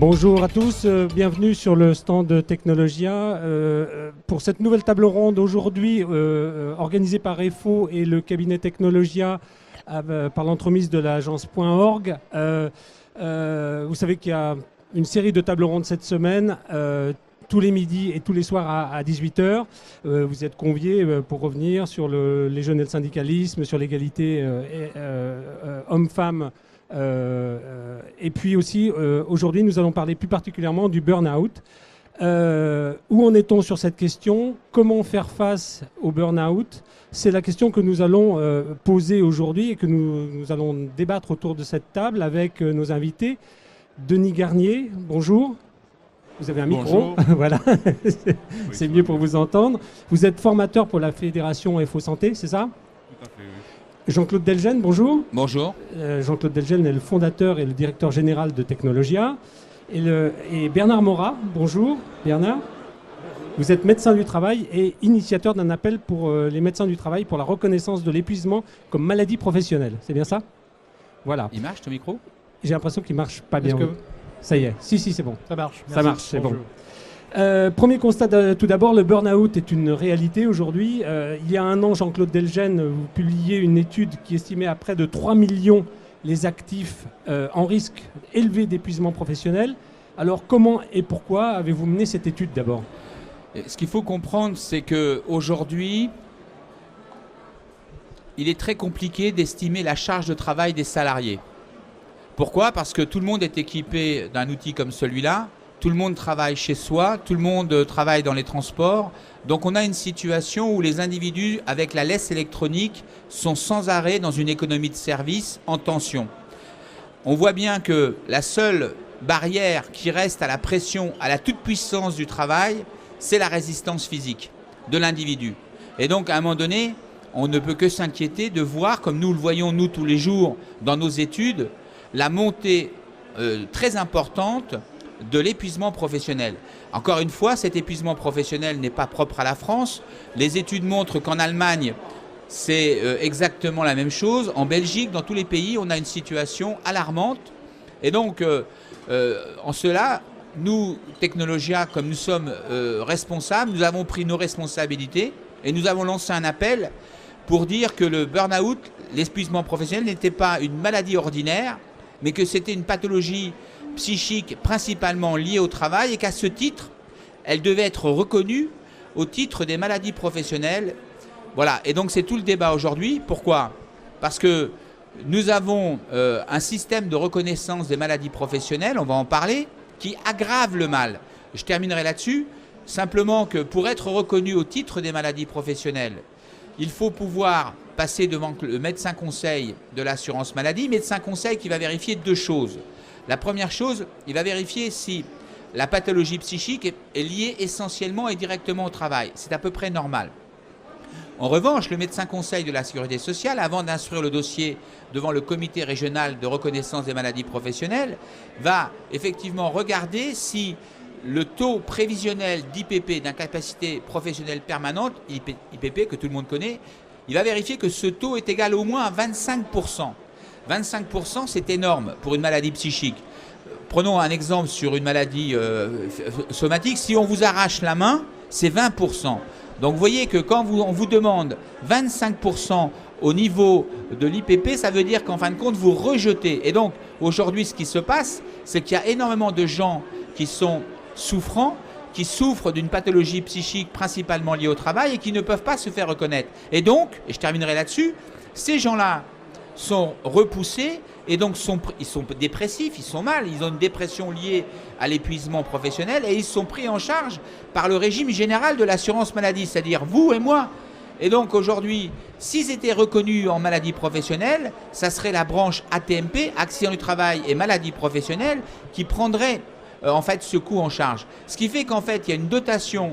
Bonjour à tous, bienvenue sur le stand de Technologia. Pour cette nouvelle table ronde aujourd'hui, organisée par EFO et le cabinet Technologia par l'entremise de l'agence .org. Vous savez qu'il y a une série de tables rondes cette semaine, tous les midis et tous les soirs à 18h. Vous êtes conviés pour revenir sur les jeunes et le syndicalisme, sur l'égalité hommes-femmes. Et puis aussi, aujourd'hui, nous allons parler plus particulièrement du burn-out. Où en est-on sur cette question? Comment faire face au burn-out? C'est la question que nous allons poser aujourd'hui et que nous allons débattre autour de cette table avec nos invités. Denis Garnier, bonjour. Vous avez un micro. Voilà, c'est mieux pour vous entendre. Vous êtes formateur pour la Fédération EFO Santé, c'est ça? Tout à fait, oui. Jean-Claude Delgen, bonjour. Bonjour. Jean-Claude Delgen est le fondateur et le directeur général de Technologia. Et Bernard Morat, bonjour. Bernard, vous êtes médecin du travail et initiateur d'un appel pour les médecins du travail pour la reconnaissance de l'épuisement comme maladie professionnelle. C'est bien ça? Voilà. Il marche ton micro? J'ai l'impression qu'il ne marche pas bien. Ça y est. Si, c'est bon. Ça marche. Ça marche, c'est bon. Premier constat, tout d'abord, le burn-out est une réalité aujourd'hui. Il y a un an, Jean-Claude Delgen, vous publiez une étude qui estimait à près de 3 millions les actifs en risque élevé d'épuisement professionnel. Alors, comment et pourquoi avez-vous mené cette étude d'abord? Ce qu'il faut comprendre, c'est qu'aujourd'hui, il est très compliqué d'estimer la charge de travail des salariés. Pourquoi? Parce que tout le monde est équipé d'un outil comme celui-là. Tout le monde travaille chez soi, tout le monde travaille dans les transports. Donc on a une situation où les individus, avec la laisse électronique, sont sans arrêt dans une économie de service en tension. On voit bien que la seule barrière qui reste à la pression, à la toute-puissance du travail, c'est la résistance physique de l'individu. Et donc à un moment donné, on ne peut que s'inquiéter de voir, comme nous le voyons nous tous les jours dans nos études, la montée très importante de l'épuisement professionnel. Encore une fois, cet épuisement professionnel n'est pas propre à la France. Les études montrent qu'en Allemagne, c'est exactement la même chose. En Belgique, dans tous les pays, on a une situation alarmante. Et donc, en cela, nous, Technologia, comme nous sommes responsables, nous avons pris nos responsabilités et nous avons lancé un appel pour dire que le burn-out, l'épuisement professionnel, n'était pas une maladie ordinaire, mais que c'était une pathologie psychique principalement liée au travail et qu'à ce titre, elle devait être reconnue au titre des maladies professionnelles. Voilà, et donc c'est tout le débat aujourd'hui. Pourquoi? Parce que nous avons un système de reconnaissance des maladies professionnelles, on va en parler, qui aggrave le mal. Je terminerai là-dessus, simplement que pour être reconnu au titre des maladies professionnelles, il faut pouvoir passer devant le médecin conseil de l'assurance maladie, médecin conseil qui va vérifier deux choses. La première chose, il va vérifier si la pathologie psychique est liée essentiellement et directement au travail. C'est à peu près normal. En revanche, le médecin conseil de la sécurité sociale, avant d'instruire le dossier devant le comité régional de reconnaissance des maladies professionnelles, va effectivement regarder si le taux prévisionnel d'IPP, d'incapacité professionnelle permanente, IPP que tout le monde connaît, il va vérifier que ce taux est égal au moins à 25%. 25%, c'est énorme pour une maladie psychique. Prenons un exemple sur une maladie somatique. Si on vous arrache la main, c'est 20%. Donc vous voyez que quand on vous demande 25% au niveau de l'IPP, ça veut dire qu'en fin de compte, vous rejetez. Et donc aujourd'hui, ce qui se passe, c'est qu'il y a énormément de gens qui sont souffrants, qui souffrent d'une pathologie psychique principalement liée au travail et qui ne peuvent pas se faire reconnaître. Et donc, et je terminerai là-dessus, ces gens-là sont repoussés et donc ils sont dépressifs, ils sont mal, ils ont une dépression liée à l'épuisement professionnel et ils sont pris en charge par le régime général de l'assurance maladie, c'est-à-dire vous et moi. Et donc aujourd'hui, s'ils étaient reconnus en maladie professionnelle, ça serait la branche AT-MP, accident du travail et maladie professionnelle, qui prendrait en fait ce coût en charge. Ce qui fait qu'en fait, il y a une dotation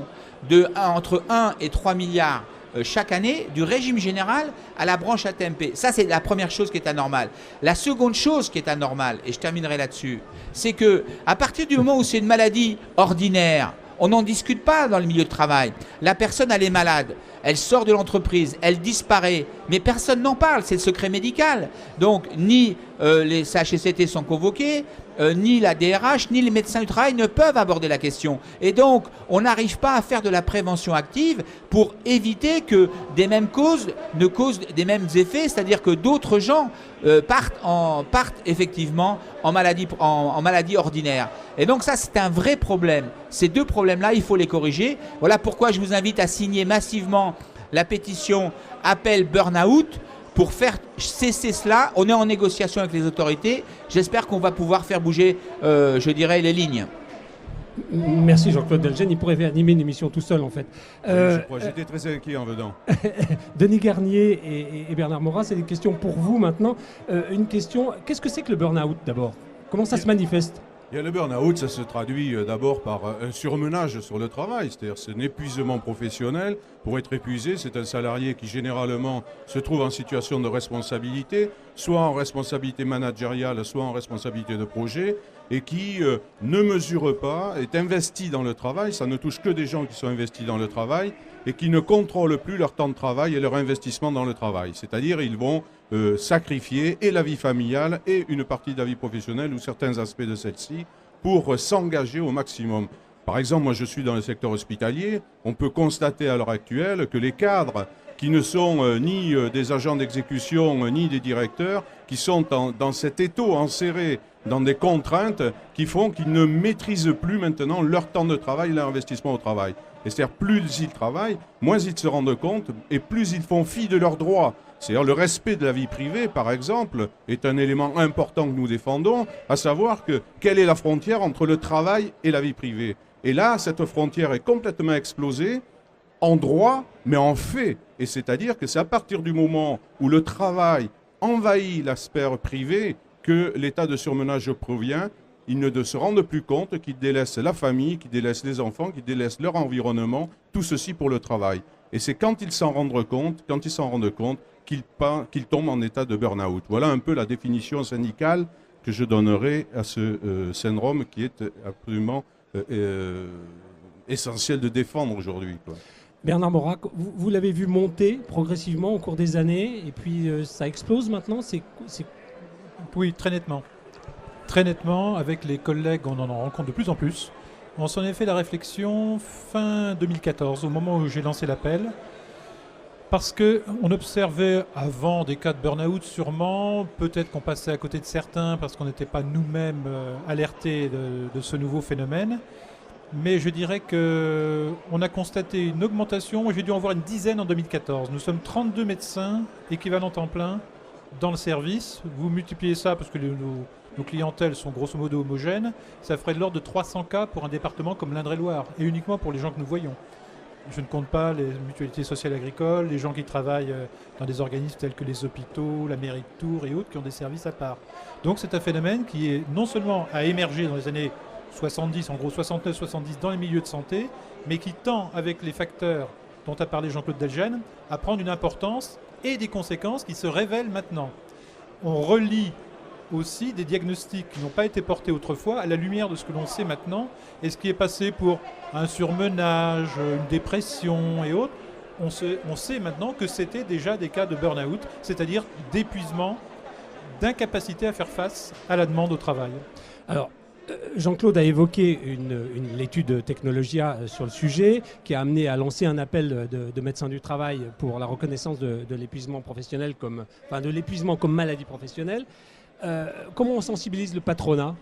entre 1 et 3 milliards chaque année du régime général à la branche AT-MP. Ça, c'est la première chose qui est anormale. La seconde chose qui est anormale, et je terminerai là-dessus, c'est que à partir du moment où c'est une maladie ordinaire, on n'en discute pas dans le milieu de travail. La personne, elle est malade, elle sort de l'entreprise, elle disparaît, mais personne n'en parle, c'est le secret médical. Donc, ni les CHSCT sont convoqués, ni la DRH, ni les médecins du travail ne peuvent aborder la question. Et donc, on n'arrive pas à faire de la prévention active pour éviter que des mêmes causes ne causent des mêmes effets, c'est-à-dire que d'autres gens partent effectivement en maladie ordinaire. Et donc ça, c'est un vrai problème. Ces deux problèmes-là, il faut les corriger. Voilà pourquoi je vous invite à signer massivement la pétition Appel Burnout pour faire cesser cela. On est en négociation avec les autorités. J'espère qu'on va pouvoir faire bouger, je dirais, les lignes. Merci Jean-Claude Delgen, il pourrait animer une émission tout seul en fait. J'étais très inquiet en venant. Denis Garnier et Bernard Morat, c'est des questions pour vous maintenant. Une question, qu'est-ce que c'est que le burn-out d'abord? Comment ça se manifeste? Le burn-out, ça se traduit d'abord par un surmenage sur le travail, c'est-à-dire c'est un épuisement professionnel. Pour être épuisé, c'est un salarié qui généralement se trouve en situation de responsabilité, soit en responsabilité managériale, soit en responsabilité de projet, et qui ne mesure pas, est investi dans le travail, ça ne touche que des gens qui sont investis dans le travail, et qui ne contrôlent plus leur temps de travail et leur investissement dans le travail. C'est-à-dire ils vont sacrifier et la vie familiale et une partie de la vie professionnelle ou certains aspects de celle-ci pour s'engager au maximum. Par exemple, moi je suis dans le secteur hospitalier, on peut constater à l'heure actuelle que les cadres qui ne sont ni des agents d'exécution ni des directeurs, qui sont dans cet étau enserré dans des contraintes qui font qu'ils ne maîtrisent plus maintenant leur temps de travail, leur investissement au travail. Et c'est-à-dire plus ils travaillent, moins ils se rendent compte et plus ils font fi de leurs droits. C'est-à-dire le respect de la vie privée, par exemple, est un élément important que nous défendons, à savoir que quelle est la frontière entre le travail et la vie privée. Et là, cette frontière est complètement explosée en droit, mais en fait. Et c'est-à-dire que c'est à partir du moment où le travail envahit la sphère privée que l'état de surmenage provient. Ils ne se rendent plus compte qu'ils délaissent la famille, qu'ils délaissent les enfants, qu'ils délaissent leur environnement, tout ceci pour le travail. Et c'est quand ils s'en rendent compte, qu'ils tombent en état de burn-out. Voilà un peu la définition syndicale que je donnerai à ce syndrome qui est absolument essentiel de défendre aujourd'hui. Bernard Morat, vous l'avez vu monter progressivement au cours des années, et puis ça explose maintenant. Oui, très nettement. Très nettement, avec les collègues, on en rencontre de plus en plus. On s'en est fait la réflexion fin 2014, au moment où j'ai lancé l'appel, parce qu'on observait avant des cas de burn-out sûrement, peut-être qu'on passait à côté de certains parce qu'on n'était pas nous-mêmes alertés de ce nouveau phénomène. Mais je dirais qu'on a constaté une augmentation, j'ai dû en voir une dizaine en 2014. Nous sommes 32 médecins équivalents temps plein dans le service. Vous multipliez ça parce que nos clientèles sont grosso modo homogènes, ça ferait de l'ordre de 300 cas pour un département comme l'Indre-et-Loire, et uniquement pour les gens que nous voyons. Je ne compte pas les mutualités sociales agricoles, les gens qui travaillent dans des organismes tels que les hôpitaux, la mairie de Tours et autres qui ont des services à part. Donc c'est un phénomène qui est non seulement a émergé dans les années 70, en gros 69-70 dans les milieux de santé, mais qui tend avec les facteurs dont a parlé Jean-Claude Delgen à prendre une importance et des conséquences qui se révèlent maintenant. On relie aussi des diagnostics qui n'ont pas été portés autrefois à la lumière de ce que l'on sait maintenant et ce qui est passé pour un surmenage, une dépression et autres. On sait maintenant que c'était déjà des cas de burn-out, c'est-à-dire d'épuisement, d'incapacité à faire face à la demande au travail. Alors, Jean-Claude a évoqué l'étude Technologia sur le sujet qui a amené à lancer un appel de médecins du travail pour la reconnaissance de l'épuisement professionnel de l'épuisement comme maladie professionnelle. Comment on sensibilise le patronat?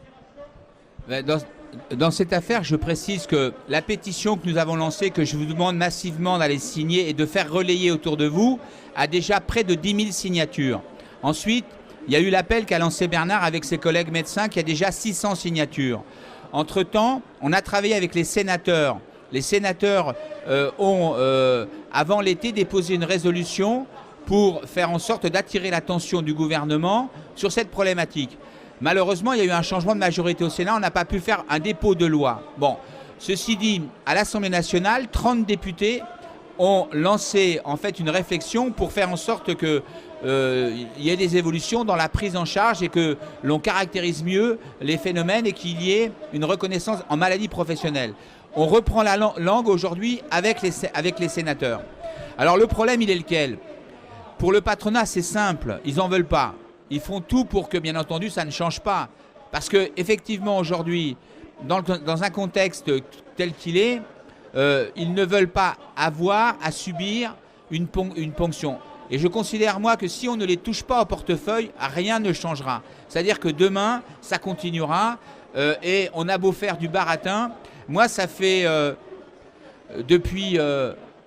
Dans cette affaire, je précise que la pétition que nous avons lancée, que je vous demande massivement d'aller signer et de faire relayer autour de vous, a déjà près de 10 000 signatures. Ensuite, il y a eu l'appel qu'a lancé Bernard avec ses collègues médecins qui a déjà 600 signatures. Entre-temps, on a travaillé avec les sénateurs. Les sénateurs ont, avant l'été, déposé une résolution pour faire en sorte d'attirer l'attention du gouvernement sur cette problématique. Malheureusement, il y a eu un changement de majorité au Sénat, on n'a pas pu faire un dépôt de loi. Bon, ceci dit, à l'Assemblée nationale, 30 députés ont lancé en fait une réflexion pour faire en sorte qu'il y ait des évolutions dans la prise en charge et que l'on caractérise mieux les phénomènes et qu'il y ait une reconnaissance en maladie professionnelle. On reprend la langue aujourd'hui avec les sénateurs. Alors le problème, il est lequel ? Pour le patronat, c'est simple, ils n'en veulent pas. Ils font tout pour que, bien entendu, ça ne change pas. Parce que effectivement aujourd'hui, dans un contexte tel qu'il est, ils ne veulent pas avoir à subir une ponction. Et je considère, moi, que si on ne les touche pas au portefeuille, rien ne changera. C'est-à-dire que demain, ça continuera et on a beau faire du baratin. Moi, ça fait depuis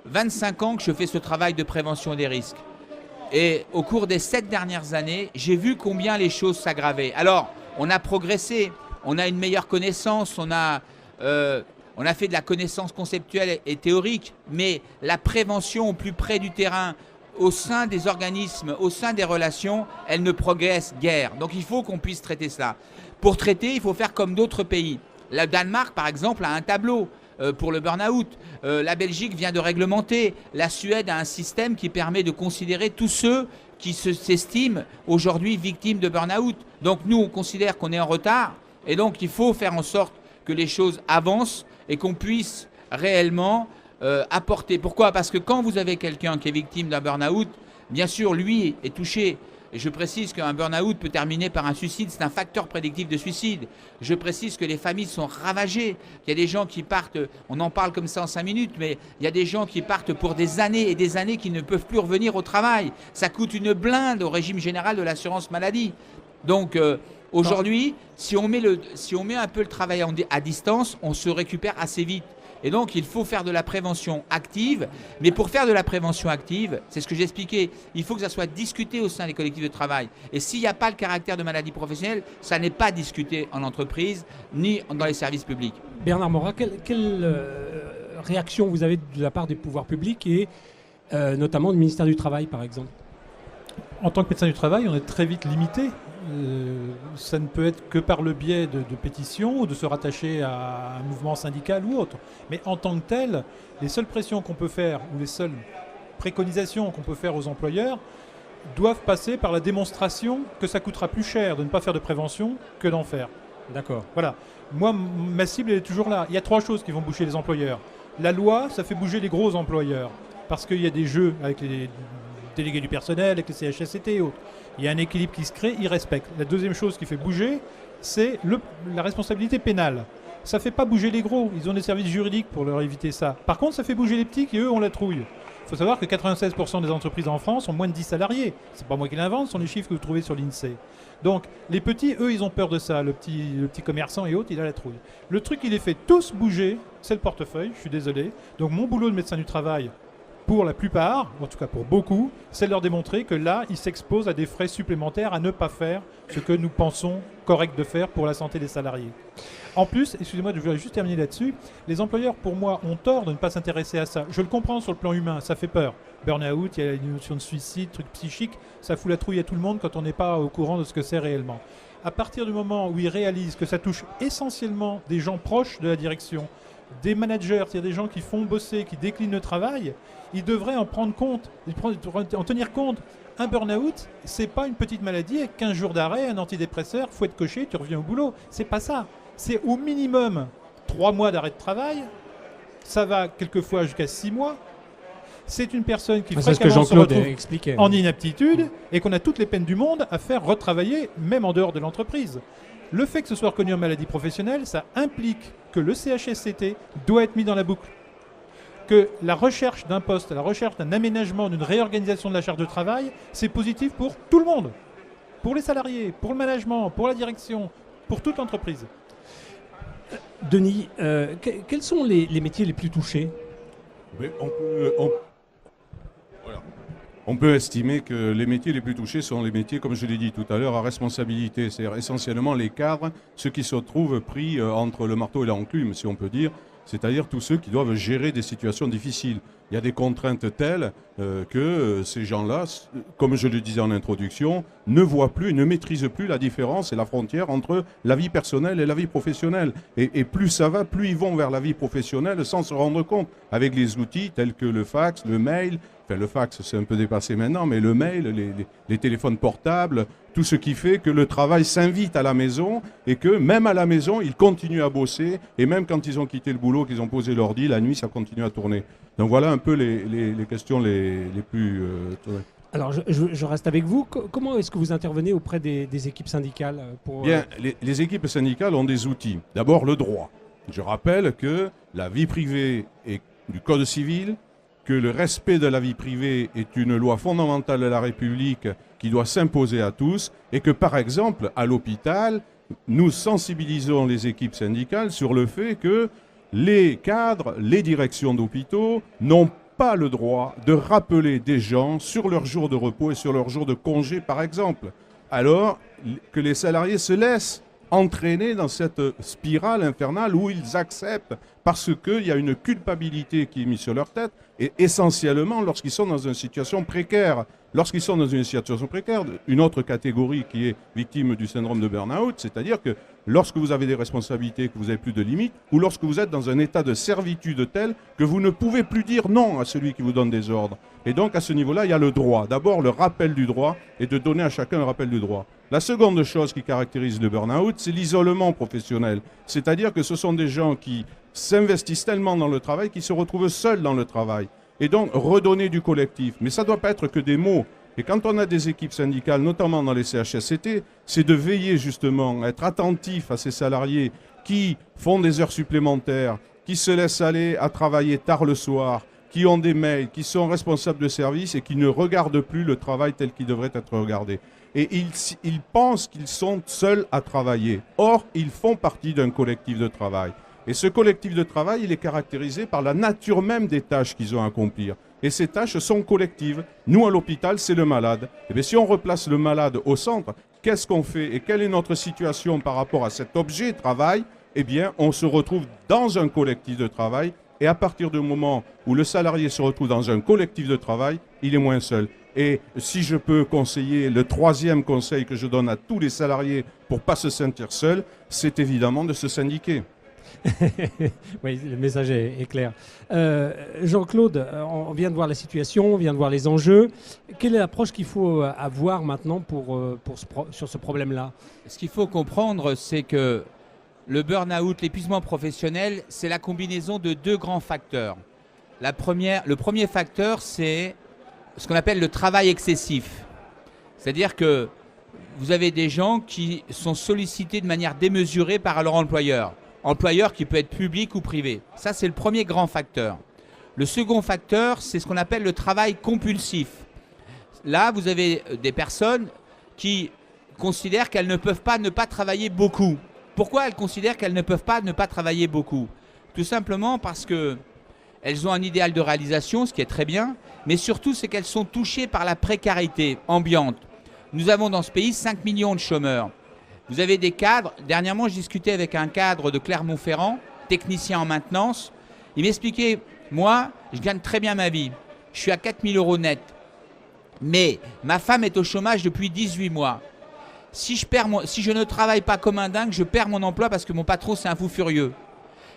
25 ans que je fais ce travail de prévention des risques. Et au cours des 7 dernières années, j'ai vu combien les choses s'aggravaient. Alors, on a progressé, on a une meilleure connaissance, on a fait de la connaissance conceptuelle et théorique, mais la prévention au plus près du terrain, au sein des organismes, au sein des relations, elle ne progresse guère. Donc il faut qu'on puisse traiter cela. Pour traiter, il faut faire comme d'autres pays. Le Danemark, par exemple, a un tableau pour le burn-out. La Belgique vient de réglementer. La Suède a un système qui permet de considérer tous ceux qui s'estiment aujourd'hui victimes de burn-out. Donc nous, on considère qu'on est en retard. Et donc il faut faire en sorte que les choses avancent et qu'on puisse réellement apporter. Pourquoi? Parce que quand vous avez quelqu'un qui est victime d'un burn-out, bien sûr, lui est touché. Et je précise qu'un burn-out peut terminer par un suicide, c'est un facteur prédictif de suicide. Je précise que les familles sont ravagées. Il y a des gens qui partent, on en parle comme ça en 5 minutes, mais il y a des gens qui partent pour des années et des années qui ne peuvent plus revenir au travail. Ça coûte une blinde au régime général de l'assurance maladie. Donc aujourd'hui, si on met un peu le travail à distance, on se récupère assez vite. Et donc, il faut faire de la prévention active. Mais pour faire de la prévention active, c'est ce que j'expliquais, il faut que ça soit discuté au sein des collectifs de travail. Et s'il n'y a pas le caractère de maladie professionnelle, ça n'est pas discuté en entreprise ni dans les services publics. Bernard Morat, quelle réaction vous avez de la part des pouvoirs publics et notamment du ministère du Travail, par exemple? En tant que médecin du travail, on est très vite limité. Ça ne peut être que par le biais de pétitions ou de se rattacher à un mouvement syndical ou autre. Mais en tant que tel, les seules pressions qu'on peut faire ou les seules préconisations qu'on peut faire aux employeurs doivent passer par la démonstration que ça coûtera plus cher de ne pas faire de prévention que d'en faire. D'accord. Voilà. Moi, ma cible elle est toujours là. Il y a 3 choses qui vont bouger les employeurs. La loi, ça fait bouger les gros employeurs parce qu'il y a des jeux avec les délégués du personnel, avec les CHSCT et autres. Il y a un équilibre qui se crée, ils respectent. La deuxième chose qui fait bouger, c'est la responsabilité pénale. Ça ne fait pas bouger les gros, ils ont des services juridiques pour leur éviter ça. Par contre, ça fait bouger les petits qui, eux, ont la trouille. Il faut savoir que 96% des entreprises en France ont moins de 10 salariés. C'est pas moi qui l'invente, ce sont les chiffres que vous trouvez sur l'INSEE. Donc, les petits, eux, ils ont peur de ça. Le petit commerçant et autres, il a la trouille. Le truc qui les fait tous bouger, c'est le portefeuille, je suis désolé. Donc, mon boulot de médecin du travail, pour la plupart, en tout cas pour beaucoup, c'est de leur démontrer que là, ils s'exposent à des frais supplémentaires à ne pas faire ce que nous pensons correct de faire pour la santé des salariés. En plus, excusez-moi, je voudrais juste terminer là-dessus, les employeurs, pour moi, ont tort de ne pas s'intéresser à ça. Je le comprends sur le plan humain, ça fait peur. Burn-out, il y a une notion de suicide, truc psychique, ça fout la trouille à tout le monde quand on n'est pas au courant de ce que c'est réellement. À partir du moment où ils réalisent que ça touche essentiellement des gens proches de la direction, des managers, c'est-à-dire des gens qui font bosser, qui déclinent le travail, ils devraient en prendre compte, en tenir compte. Un burn-out, c'est pas une petite maladie avec 15 jours d'arrêt, un antidépresseur, faut être coché, tu reviens au boulot. C'est pas ça. C'est au minimum 3 mois d'arrêt de travail. Ça va quelquefois jusqu'à 6 mois. C'est une personne qui fréquemment se retrouve en inaptitude et qu'on a toutes les peines du monde à faire retravailler, même en dehors de l'entreprise. Le fait que ce soit reconnu en maladie professionnelle, ça implique que le CHSCT doit être mis dans la boucle. Que la recherche d'un poste, la recherche d'un aménagement, d'une réorganisation de la charge de travail, c'est positif pour tout le monde. Pour les salariés, pour le management, pour la direction, pour toute l'entreprise. Denis, quels sont les métiers les plus touchés? Mais on peut estimer que les métiers les plus touchés sont les métiers, comme je l'ai dit tout à l'heure, à responsabilité. C'est-à-dire essentiellement les cadres, ceux qui se retrouvent pris entre le marteau et l'enclume, si on peut dire. C'est-à-dire tous ceux qui doivent gérer des situations difficiles. Il y a des contraintes telles que ces gens-là, comme je le disais en introduction, ne voient plus, ne maîtrisent plus la différence et la frontière entre la vie personnelle et la vie professionnelle. Et plus ça va, plus ils vont vers la vie professionnelle sans se rendre compte, avec les outils tels que le fax, le mail. Enfin, le fax, c'est un peu dépassé maintenant, mais le mail, les téléphones portables, tout ce qui fait que le travail s'invite à la maison et que même à la maison, ils continuent à bosser. Et même quand ils ont quitté le boulot, qu'ils ont posé l'ordi, la nuit, ça continue à tourner. Donc voilà un peu les questions les plus... Alors, je reste avec vous. Comment est-ce que vous intervenez auprès des équipes syndicales pour, Bien, les équipes syndicales ont des outils. D'abord, le droit. Je rappelle que la vie privée est du Code civil, que le respect de la vie privée est une loi fondamentale de la République qui doit s'imposer à tous, et que, par exemple, à l'hôpital, nous sensibilisons les équipes syndicales sur le fait que les cadres, les directions d'hôpitaux n'ont pas le droit de rappeler des gens sur leurs jours de repos et sur leurs jours de congé, par exemple. Alors que les salariés se laissent entraîner dans cette spirale infernale où ils acceptent parce qu'il y a une culpabilité qui est mise sur leur tête, et essentiellement lorsqu'ils sont dans une situation précaire. Lorsqu'ils sont dans une situation précaire, une autre catégorie qui est victime du syndrome de burn-out, c'est-à-dire que lorsque vous avez des responsabilités, que vous n'avez plus de limites, ou lorsque vous êtes dans un état de servitude tel que vous ne pouvez plus dire non à celui qui vous donne des ordres. Et donc à ce niveau-là, il y a le droit. D'abord le rappel du droit et de donner à chacun un rappel du droit. La seconde chose qui caractérise le burn-out, c'est l'isolement professionnel. C'est-à-dire que ce sont des gens qui s'investissent tellement dans le travail qu'ils se retrouvent seuls dans le travail. Et donc redonner du collectif. Mais ça ne doit pas être que des mots. Et quand on a des équipes syndicales, notamment dans les CHSCT, c'est de veiller justement, à être attentif à ces salariés qui font des heures supplémentaires, qui se laissent aller à travailler tard le soir, qui ont des mails, qui sont responsables de service et qui ne regardent plus le travail tel qu'il devrait être regardé. Et ils pensent qu'ils sont seuls à travailler. Or, ils font partie d'un collectif de travail. Et ce collectif de travail, il est caractérisé par la nature même des tâches qu'ils ont à accomplir. Et ces tâches sont collectives. Nous, à l'hôpital, c'est le malade. Et bien, si on replace le malade au centre, qu'est-ce qu'on fait et quelle est notre situation par rapport à cet objet de travail? Eh bien, on se retrouve dans un collectif de travail. Et à partir du moment où le salarié se retrouve dans un collectif de travail, il est moins seul. Et si je peux conseiller, le troisième conseil que je donne à tous les salariés pour ne pas se sentir seul, c'est évidemment de se syndiquer. Oui, le message est clair. Jean-Claude, on vient de voir la situation, on vient de voir les enjeux. Quelle est l'approche qu'il faut avoir maintenant sur ce problème-là? Ce qu'il faut comprendre, c'est que le burn-out, l'épuisement professionnel, c'est la combinaison de deux grands facteurs. Le premier facteur, c'est ce qu'on appelle le travail excessif. C'est-à-dire que vous avez des gens qui sont sollicités de manière démesurée par leur employeur qui peut être public ou privé. Ça, c'est le premier grand facteur. Le second facteur, c'est ce qu'on appelle le travail compulsif. Là, vous avez des personnes qui considèrent qu'elles ne peuvent pas ne pas travailler beaucoup. Pourquoi elles considèrent qu'elles ne peuvent pas ne pas travailler beaucoup? Tout simplement parce qu'elles ont un idéal de réalisation, ce qui est très bien, mais surtout, c'est qu'elles sont touchées par la précarité ambiante. Nous avons dans ce pays 5 millions de chômeurs. Vous avez des cadres. Dernièrement, je discutais avec un cadre de Clermont-Ferrand, technicien en maintenance. Il m'expliquait, moi, je gagne très bien ma vie. Je suis à 4 000 € net. Mais ma femme est au chômage depuis 18 mois. Si je ne travaille pas comme un dingue, je perds mon emploi parce que mon patron, c'est un fou furieux.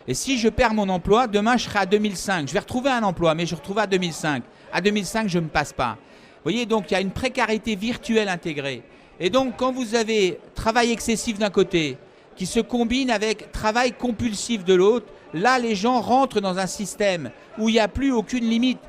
Et si je perds mon emploi, demain, je serai à 2005. Je vais retrouver un emploi, mais je retrouverai à 2005. À 2005, je ne me passe pas. Vous voyez, donc, il y a une précarité virtuelle intégrée. Et donc, quand vous avez travail excessif d'un côté, qui se combine avec travail compulsif de l'autre, là, les gens rentrent dans un système où il n'y a plus aucune limite.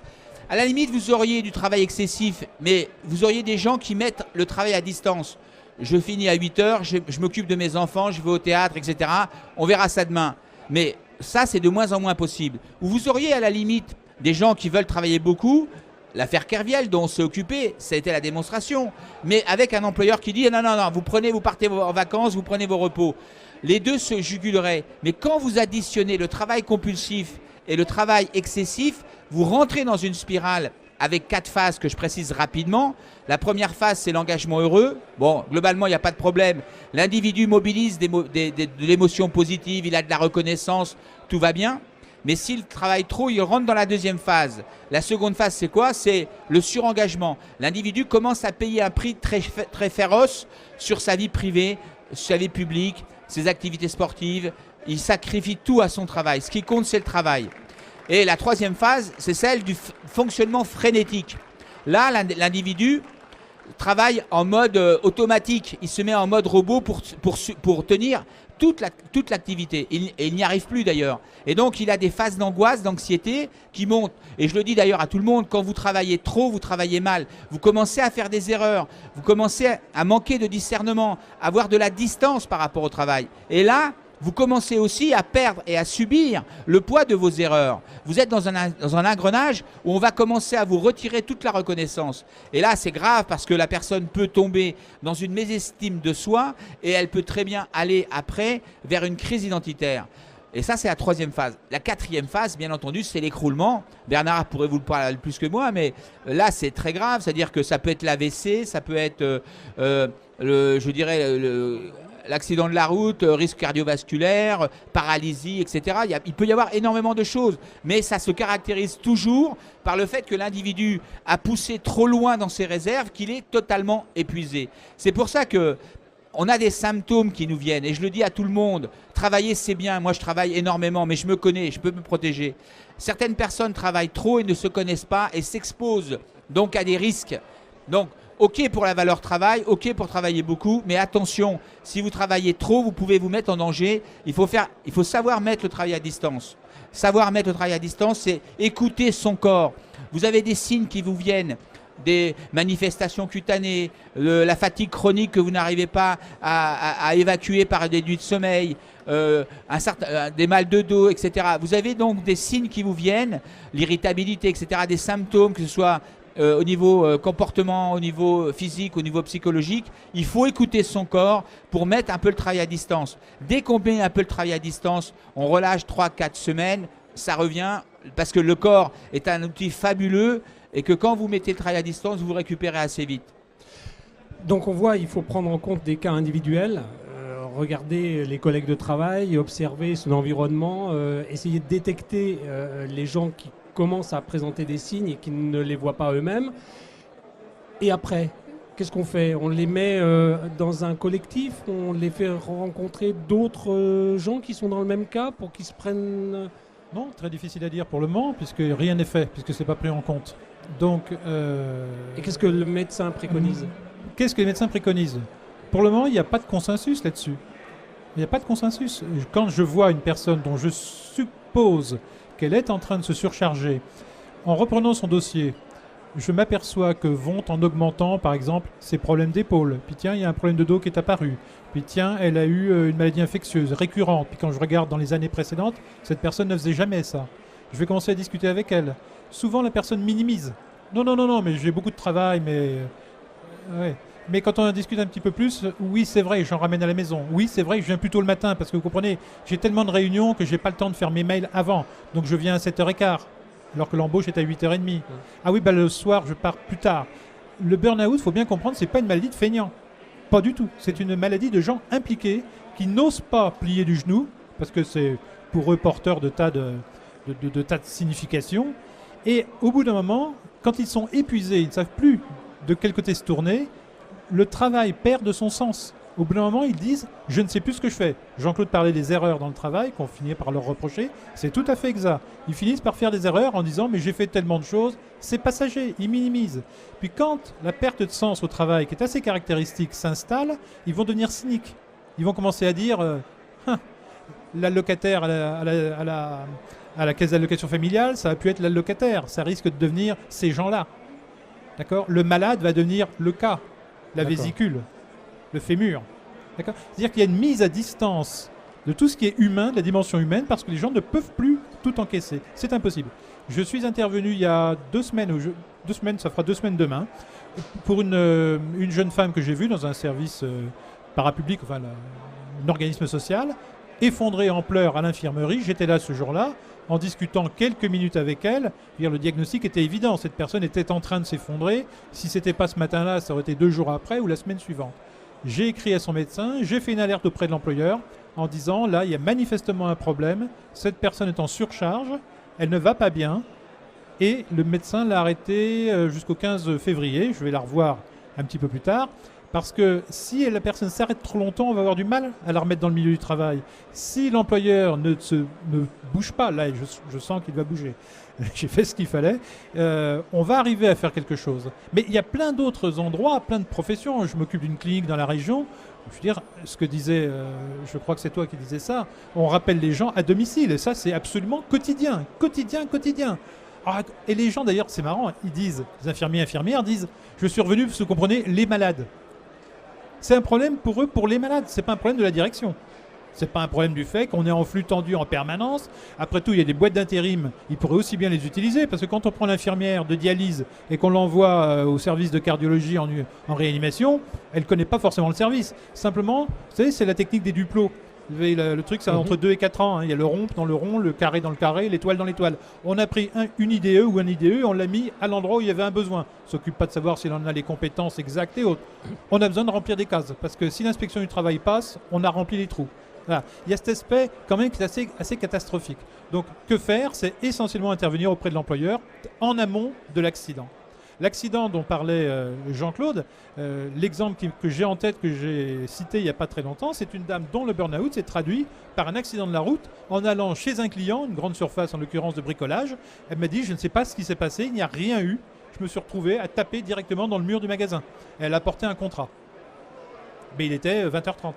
À la limite, vous auriez du travail excessif, mais vous auriez des gens qui mettent le travail à distance. Je finis à 8 heures, je m'occupe de mes enfants, je vais au théâtre, etc. On verra ça demain. Mais ça, c'est de moins en moins possible. Ou vous auriez à la limite des gens qui veulent travailler beaucoup. L'affaire Kerviel dont on s'est occupé, ça a été la démonstration. Mais avec un employeur qui dit non, vous partez en vacances, vous prenez vos repos. Les deux se juguleraient. Mais quand vous additionnez le travail compulsif et le travail excessif, vous rentrez dans une spirale avec 4 phases que je précise rapidement. La première phase, c'est l'engagement heureux. Bon, globalement, il n'y a pas de problème. L'individu mobilise de l'émotion positive, il a de la reconnaissance, tout va bien. Mais s'il travaille trop, il rentre dans la deuxième phase. La seconde phase, c'est quoi? C'est le surengagement. L'individu commence à payer un prix très, très féroce sur sa vie privée, sa vie publique, ses activités sportives. Il sacrifie tout à son travail. Ce qui compte, c'est le travail. Et la troisième phase, c'est celle du fonctionnement frénétique. Là, l'individu travaille en mode automatique. Il se met en mode robot pour tenir toute l'activité. Et il n'y arrive plus d'ailleurs. Et donc il a des phases d'angoisse, d'anxiété qui montent. Et je le dis d'ailleurs à tout le monde, quand vous travaillez trop, vous travaillez mal. Vous commencez à faire des erreurs, vous commencez à manquer de discernement, à avoir de la distance par rapport au travail. Et là, vous commencez aussi à perdre et à subir le poids de vos erreurs. Vous êtes dans un engrenage où on va commencer à vous retirer toute la reconnaissance. Et là, c'est grave parce que la personne peut tomber dans une mésestime de soi et elle peut très bien aller après vers une crise identitaire. Et ça, c'est la troisième phase. La quatrième phase, bien entendu, c'est l'écroulement. Bernard pourrait vous le parler plus que moi, mais là, c'est très grave. C'est-à-dire que ça peut être l'AVC, ça peut être, l'accident de la route, risque cardiovasculaire, paralysie, etc. Il peut y avoir énormément de choses, mais ça se caractérise toujours par le fait que l'individu a poussé trop loin dans ses réserves, qu'il est totalement épuisé. C'est pour ça que on a des symptômes qui nous viennent, et je le dis à tout le monde, travailler c'est bien, moi je travaille énormément, mais je me connais, je peux me protéger. Certaines personnes travaillent trop et ne se connaissent pas et s'exposent donc à des risques. Donc, ok pour la valeur travail, ok pour travailler beaucoup, mais attention, si vous travaillez trop, vous pouvez vous mettre en danger. Il faut savoir mettre le travail à distance. Savoir mettre le travail à distance, c'est écouter son corps. Vous avez des signes qui vous viennent, des manifestations cutanées, la fatigue chronique que vous n'arrivez pas à évacuer par des nuits de sommeil, des mal de dos, etc. Vous avez donc des signes qui vous viennent, l'irritabilité, etc., des symptômes, que ce soit au niveau comportement, au niveau physique, au niveau psychologique. Il faut écouter son corps pour mettre un peu le travail à distance. Dès qu'on met un peu le travail à distance, on relâche 3-4 semaines, ça revient, parce que le corps est un outil fabuleux et que quand vous mettez le travail à distance, vous récupérez assez vite. Donc on voit, il faut prendre en compte des cas individuels, regarder les collègues de travail, observer son environnement, essayer de détecter les gens qui commencent à présenter des signes et qui ne les voient pas eux-mêmes. Et après, qu'est-ce qu'on fait? On les met dans un collectif, on les fait rencontrer d'autres gens qui sont dans le même cas pour qu'ils se prennent... Non, très difficile à dire pour le moment, puisque rien n'est fait, puisque ce n'est pas pris en compte. Donc, Et qu'est-ce que le médecin préconise? Qu'est-ce que les médecins préconisent? Pour le moment, il n'y a pas de consensus là-dessus. Il n'y a pas de consensus. Quand je vois une personne dont je suppose qu'elle est en train de se surcharger, en reprenant son dossier, je m'aperçois que vont en augmentant, par exemple, ses problèmes d'épaule. Puis tiens, il y a un problème de dos qui est apparu. Puis tiens, elle a eu une maladie infectieuse récurrente. Puis quand je regarde dans les années précédentes, cette personne ne faisait jamais ça. Je vais commencer à discuter avec elle. Souvent, la personne minimise. Non, mais j'ai beaucoup de travail, mais... ouais. Mais quand on en discute un petit peu plus, oui, c'est vrai, j'en ramène à la maison. Oui, c'est vrai, je viens plus tôt le matin, parce que vous comprenez, j'ai tellement de réunions que j'ai pas le temps de faire mes mails avant. Donc je viens à 7h15, alors que l'embauche est à 8h30. Ah oui, le soir, je pars plus tard. Le burn-out, il faut bien comprendre, c'est pas une maladie de feignant. Pas du tout. C'est une maladie de gens impliqués qui n'osent pas plier du genou, parce que c'est pour eux porteur de tas de significations. Et au bout d'un moment, quand ils sont épuisés, ils ne savent plus de quel côté se tourner, le travail perd de son sens. Au bout d'un moment, ils disent « je ne sais plus ce que je fais ». Jean-Claude parlait des erreurs dans le travail qu'on finit par leur reprocher. C'est tout à fait exact. Ils finissent par faire des erreurs en disant « mais j'ai fait tellement de choses ». C'est passager, ils minimisent. Puis quand la perte de sens au travail, qui est assez caractéristique, s'installe, ils vont devenir cyniques. Ils vont commencer à dire l'allocataire à la caisse d'allocation familiale, ça a pu être l'allocataire. Ça risque de devenir ces gens-là. D'accord ? Le malade va devenir le cas. La vésicule, le fémur. D'accord ? C'est-à-dire qu'il y a une mise à distance de tout ce qui est humain, de la dimension humaine, parce que les gens ne peuvent plus tout encaisser. C'est impossible. Je suis intervenu il y a 2 semaines, ça fera 2 semaines demain, pour une jeune femme que j'ai vue dans un service parapublic, enfin un organisme social, effondrée en pleurs à l'infirmerie. J'étais là ce jour-là, en discutant quelques minutes avec elle. Le diagnostic était évident, cette personne était en train de s'effondrer. Si ce n'était pas ce matin-là, ça aurait été 2 jours après ou la semaine suivante. J'ai écrit à son médecin, j'ai fait une alerte auprès de l'employeur en disant, là, il y a manifestement un problème, cette personne est en surcharge, elle ne va pas bien, et le médecin l'a arrêtée jusqu'au 15 février, je vais la revoir un petit peu plus tard, Parce que si la personne s'arrête trop longtemps, on va avoir du mal à la remettre dans le milieu du travail. Si l'employeur ne bouge pas, là je sens qu'il va bouger, j'ai fait ce qu'il fallait, on va arriver à faire quelque chose. Mais il y a plein d'autres endroits, plein de professions. Je m'occupe d'une clinique dans la région. Je veux dire, ce que disait, je crois que c'est toi qui disais ça, on rappelle les gens à domicile. Et ça, c'est absolument quotidien. Et les gens, d'ailleurs, c'est marrant, ils disent, les infirmiers et infirmières disent, je suis revenu parce que vous comprenez, les malades. C'est un problème pour eux, pour les malades. C'est pas un problème de la direction. C'est pas un problème du fait qu'on est en flux tendu en permanence. Après tout, il y a des boîtes d'intérim. Ils pourraient aussi bien les utiliser parce que quand on prend l'infirmière de dialyse et qu'on l'envoie au service de cardiologie en réanimation, elle ne connaît pas forcément le service. Simplement, vous savez, c'est la technique des duplos. Vous voyez, le truc, c'est entre 2 et 4 ans. Il y a le rond dans le rond, le carré dans le carré, l'étoile dans l'étoile. On a pris une IDE ou un IDE, on l'a mis à l'endroit où il y avait un besoin. On ne s'occupe pas de savoir si l'on a les compétences exactes et autres. On a besoin de remplir des cases parce que si l'inspection du travail passe, on a rempli les trous. Voilà. Il y a cet aspect quand même qui est assez catastrophique. Donc, que faire? C'est essentiellement intervenir auprès de l'employeur en amont de l'accident. L'accident dont parlait Jean-Claude, l'exemple que j'ai en tête, que j'ai cité il n'y a pas très longtemps, c'est une dame dont le burn-out s'est traduit par un accident de la route en allant chez un client, une grande surface en l'occurrence de bricolage. Elle m'a dit, je ne sais pas ce qui s'est passé, il n'y a rien eu. Je me suis retrouvé à taper directement dans le mur du magasin. Elle a porté un contrat. Mais il était 20h30.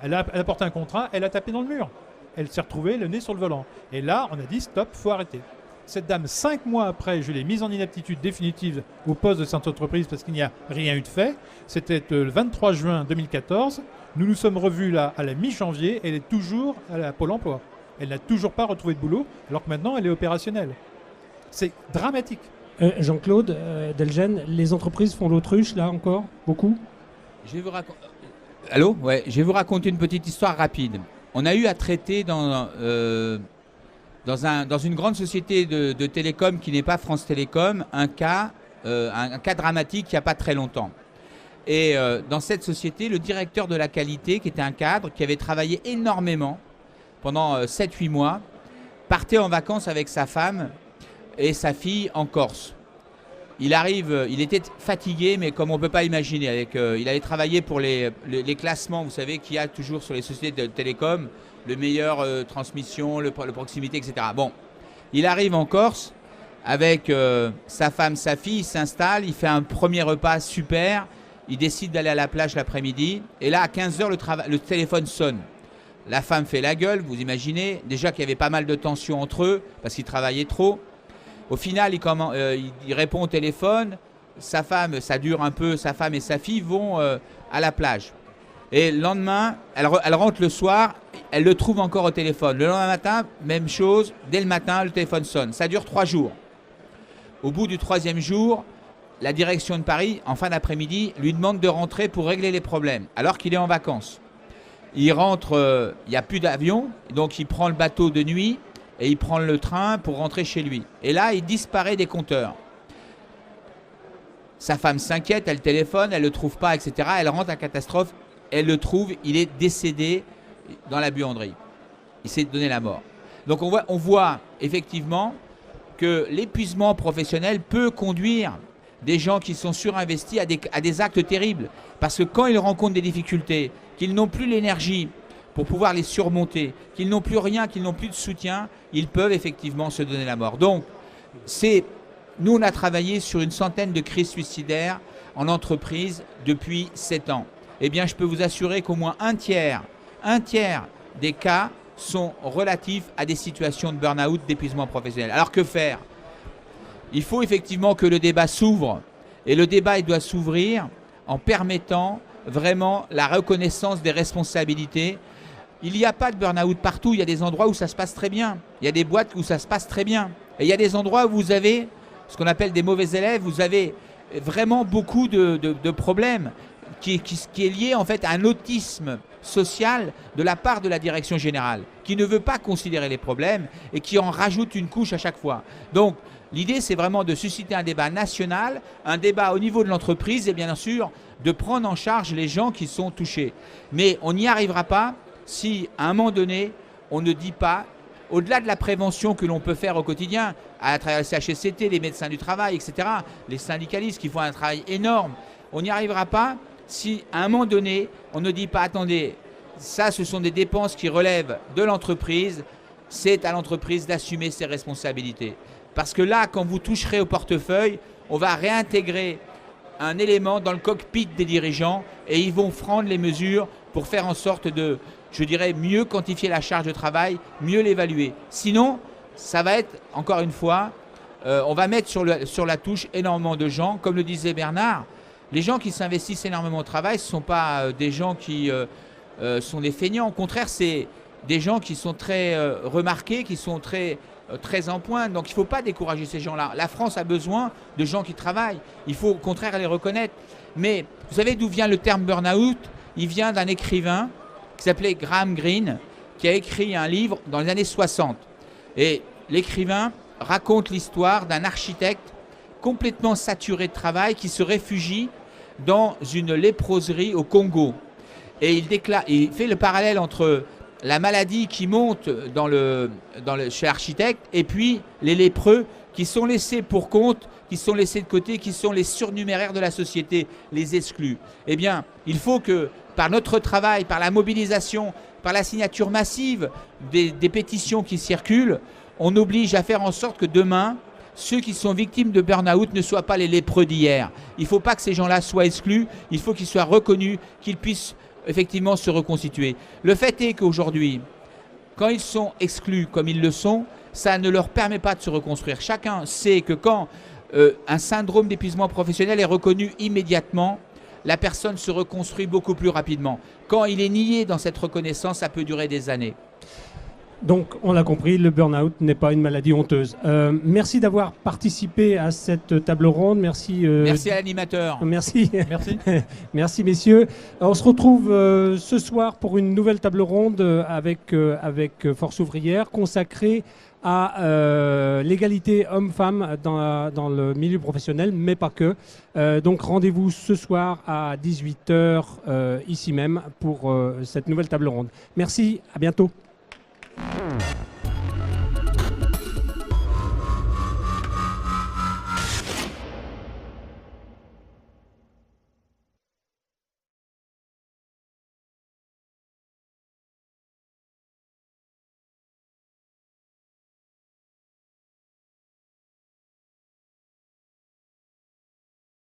Elle a porté un contrat, elle a tapé dans le mur. Elle s'est retrouvée le nez sur le volant. Et là, on a dit, stop, il faut arrêter. Cette dame, 5 mois après, je l'ai mise en inaptitude définitive au poste de cette entreprise parce qu'il n'y a rien eu de fait. C'était le 23 juin 2014. Nous nous sommes revus là à la mi-janvier. Elle est toujours à la Pôle emploi. Elle n'a toujours pas retrouvé de boulot alors que maintenant elle est opérationnelle. C'est dramatique. Jean-Claude Delgen, les entreprises font l'autruche là encore? Beaucoup? Je vais vous raconter... Allô? Ouais, je vais vous raconter une petite histoire rapide. On a eu à traiter dans une grande société de télécom qui n'est pas France Télécom, un cas dramatique il n'y a pas très longtemps. Et dans cette société, le directeur de la qualité, qui était un cadre, qui avait travaillé énormément pendant 7-8 mois, partait en vacances avec sa femme et sa fille en Corse. Il était fatigué, mais comme on ne peut pas imaginer, il allait travailler pour les classements, vous savez, qu'il y a toujours sur les sociétés de télécom, le meilleur transmission, le proximité, etc. Bon, il arrive en Corse avec sa femme, sa fille, il s'installe, il fait un premier repas super, il décide d'aller à la plage l'après-midi, et là, à 15h, le téléphone sonne. La femme fait la gueule, vous imaginez, déjà qu'il y avait pas mal de tensions entre eux, parce qu'ils travaillaient trop. Au final, il répond au téléphone, sa femme, ça dure un peu, sa femme et sa fille vont à la plage. Et le lendemain, elle rentre le soir, elle le trouve encore au téléphone. Le lendemain matin, même chose, dès le matin, le téléphone sonne. Ça dure 3 jours. Au bout du 3e jour, la direction de Paris, en fin d'après-midi, lui demande de rentrer pour régler les problèmes, alors qu'il est en vacances. Il rentre, il n'y a plus d'avion, donc il prend le bateau de nuit, et il prend le train pour rentrer chez lui. Et là, il disparaît des compteurs. Sa femme s'inquiète, elle téléphone, elle ne le trouve pas, etc. Elle rentre à catastrophe, elle le trouve, il est décédé dans la buanderie. Il s'est donné la mort. Donc on voit effectivement que l'épuisement professionnel peut conduire des gens qui sont surinvestis à des actes terribles. Parce que quand ils rencontrent des difficultés, qu'ils n'ont plus l'énergie pour pouvoir les surmonter, qu'ils n'ont plus rien, qu'ils n'ont plus de soutien, ils peuvent effectivement se donner la mort. Donc, nous, on a travaillé sur une centaine de crises suicidaires en entreprise depuis 7 ans. Eh bien, je peux vous assurer qu'au moins un tiers des cas sont relatifs à des situations de burn-out, d'épuisement professionnel. Alors, que faire? Il faut effectivement que le débat s'ouvre. Et le débat, il doit s'ouvrir en permettant vraiment la reconnaissance des responsabilités. Il n'y a pas de burn-out partout, il y a des endroits où ça se passe très bien. Il y a des boîtes où ça se passe très bien. Et il y a des endroits où vous avez ce qu'on appelle des mauvais élèves, vous avez vraiment beaucoup de problèmes qui est lié en fait à un autisme social de la part de la direction générale, qui ne veut pas considérer les problèmes et qui en rajoute une couche à chaque fois. Donc l'idée, c'est vraiment de susciter un débat national, un débat au niveau de l'entreprise et bien sûr de prendre en charge les gens qui sont touchés. Mais on n'y arrivera pas si, à un moment donné, on ne dit pas, au-delà de la prévention que l'on peut faire au quotidien, à travers le CHSCT, les médecins du travail, etc., les syndicalistes qui font un travail énorme, on n'y arrivera pas si à un moment donné, on ne dit pas, attendez, ça ce sont des dépenses qui relèvent de l'entreprise, c'est à l'entreprise d'assumer ses responsabilités. Parce que là, quand vous toucherez au portefeuille, on va réintégrer un élément dans le cockpit des dirigeants et ils vont prendre les mesures pour faire en sorte de, je dirais, mieux quantifier la charge de travail, mieux l'évaluer. Sinon, ça va être, encore une fois, on va mettre sur la touche énormément de gens. Comme le disait Bernard, les gens qui s'investissent énormément au travail, ce ne sont pas des gens qui sont des feignants. Au contraire, c'est des gens qui sont très remarqués, qui sont très en pointe. Donc il ne faut pas décourager ces gens-là. La France a besoin de gens qui travaillent. Il faut au contraire les reconnaître. Mais vous savez d'où vient le terme burn-out? Il vient d'un écrivain qui s'appelait Graham Greene, qui a écrit un livre dans les années 60. Et l'écrivain raconte l'histoire d'un architecte complètement saturé de travail qui se réfugie dans une léproserie au Congo. Et il fait le parallèle entre la maladie qui monte chez l'architecte et puis les lépreux qui sont laissés pour compte, qui sont laissés de côté, qui sont les surnuméraires de la société, les exclus. Eh bien, il faut que par notre travail, par la mobilisation, par la signature massive des pétitions qui circulent, on oblige à faire en sorte que demain, ceux qui sont victimes de burn-out ne soient pas les lépreux d'hier. Il ne faut pas que ces gens-là soient exclus, il faut qu'ils soient reconnus, qu'ils puissent effectivement se reconstituer. Le fait est qu'aujourd'hui, quand ils sont exclus comme ils le sont, ça ne leur permet pas de se reconstruire. Chacun sait que quand un syndrome d'épuisement professionnel est reconnu immédiatement, la personne se reconstruit beaucoup plus rapidement. Quand il est nié dans cette reconnaissance, ça peut durer des années. Donc, on l'a compris, le burn-out n'est pas une maladie honteuse. Merci d'avoir participé à cette table ronde. Merci. Merci à l'animateur. Merci. Merci. Merci, messieurs. On se retrouve ce soir pour une nouvelle table ronde avec Force ouvrière consacrée à l'égalité homme-femme dans le milieu professionnel, mais pas que. Donc, rendez-vous ce soir à 18h ici même pour cette nouvelle table ronde. Merci, à bientôt.